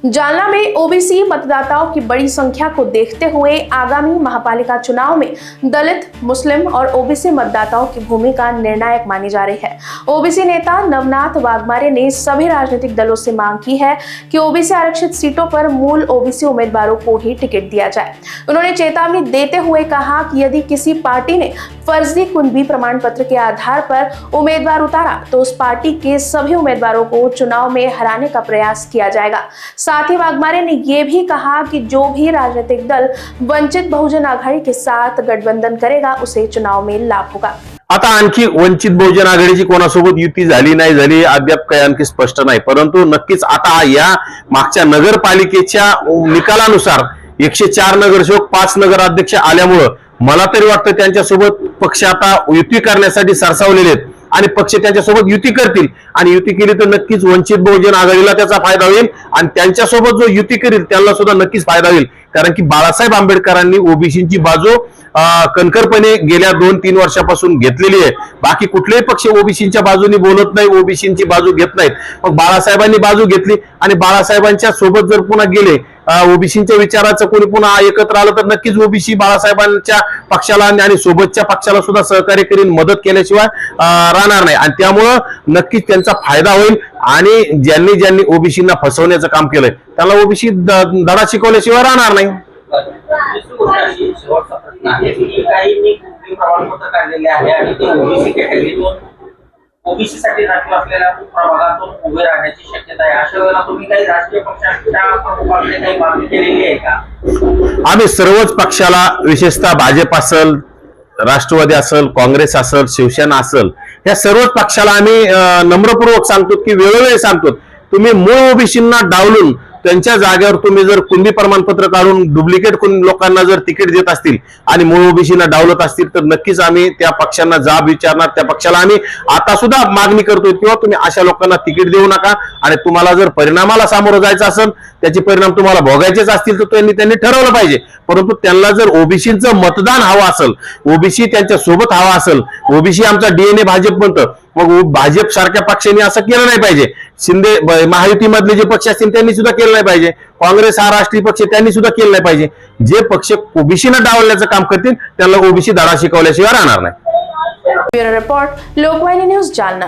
जालना में ओबीसी मतदाताओं की बड़ी संख्या को देखते हुए आगामी महापालिका चुनाव में दलित, मुस्लिम और ओबीसी मतदाताओं की भूमिका निर्णायक मानी जा रही है। ओबीसी नेता नवनाथ वाघमारे ने सभी राजनीतिक दलों से मांग की है कि ओबीसी आरक्षित सीटों पर मूल ओबीसी उम्मीदवारों को ही टिकट दिया जाए। उन्होंने चेतावनी देते हुए कहा कि यदि किसी पार्टी ने फर्जी कुंडली प्रमाण पत्र के आधार पर उम्मीदवार उतारा तो उस पार्टी के सभी उम्मीदवारों को चुनाव में हराने का प्रयास किया जाएगा। साथ ही वाघमारे ने यह भी कहा कि जो भी राजनीतिक दल वंचित बहुजन आघाड़ी के साथ गठबंधन करेगा उसे चुनाव में लाभ होगा। आता आणखी वंचित बहुजन आघाडीची कोणासोबत युती झाली नाही झाली अद्याप काही आणखी स्पष्ट नाही, परंतु नक्कीच आता या मागच्या नगरपालिकेच्या निकालानुसार 104 नगरसेवक 5 नगराध्यक्ष आल्यामुळे मला तरी वाटतं त्यांच्यासोबत पक्ष आता युती करण्यासाठी सरसावलेले आहेत आणि पक्ष त्यांच्यासोबत युती करतील आणि युती केली तर नक्कीच वंचित बहुजन आघाडीला त्याचा फायदा होईल आणि त्यांच्यासोबत जो युती करेल त्यांना सुद्धा नक्कीच फायदा होईल। कारण की बाळासाहेब आंबेडकरांनी ओबीसीची बाजू कणखरपणे गेल्या 2-3 वर्षापासून घेतलेली आहे। बाकी कुठलेही पक्ष ओबीसीच्या बाजूने बोलत नाही, ओबीसीची बाजू घेत नाहीत। मग बाळासाहेबांनी बाजू घेतली आणि बाळासाहेबांच्या सोबत जर पुन्हा गेले ओबीसीच्या विचाराचं कोणी पुन्हा एकत्र आलं तर नक्कीच ओबीसी बाळासाहेबांच्या पक्षाला आणि सोबतच्या पक्षाला सुद्धा सहकार्य करीन, मदत केल्याशिवाय राहणार नाही आणि त्यामुळे नक्कीच त्यांचा फायदा होईल आणि ज्यांनी ओबीसींना फसवण्याचं काम केलंय त्याला ओबीसी धडा शिकवल्याशिवाय राहणार नाही। ओबीसी साठी राखीव असलेल्या प्रभागातून उभे राहण्याची शक्यता आहे। अशा वेळेला तुम्ही काही राजकीय पक्षांच्या प्रमुखांकडे काही मागणी केलेली आहे का? आम्ही सर्वच पक्षाला विशेषतः भाजप असेल, राष्ट्रवादी असेल, काँग्रेस असेल, शिवसेना असेल या सर्वच पक्षाला आम्ही नम्रपूर्वक सांगतो की वेळोवेळी सांगतो तुम्ही मूळ ओबीसींना डावलून त्यांच्या जागेवर तुम्ही जर कुंडी प्रमाणपत्र काढून डुप्लिकेट लोकांना जर तिकीट देत असतील आणि मूळ ओबीसींना डावलत असतील तर नक्कीच आम्ही त्या पक्षांना जाब विचारणार। त्या पक्षाला आम्ही आता सुद्धा मागणी करतोय किंवा तुम्ही अशा लोकांना तिकीट देऊ नका आणि तुम्हाला जर परिणामाला सामोरं जायचं असेल त्याचे परिणाम तुम्हाला भोगायचेच असतील तर त्यांनी ठरवलं पाहिजे। परंतु त्यांना जर ओबीसीचं मतदान हवं असेल, ओबीसी त्यांच्या सोबत हवा असेल, ओबीसी आमचा डीएनए भाजप म्हणतं, मग भाजप सारख्या पक्षांनी असं केलं नाही पाहिजे। शिंदे महायुतीमधले जे पक्ष असतील त्यांनी सुद्धा केलं नाही पाहिजे, काँग्रेस हा राष्ट्रीय पक्ष त्यांनी सुद्धा केलं नाही पाहिजे। जे पक्ष ओबीसीला डावलण्याचं काम करतील त्यांना ओबीसी धडा शिकवल्याशिवाय राहणार नाही। Bureau report, Lokvahini news, Jalna.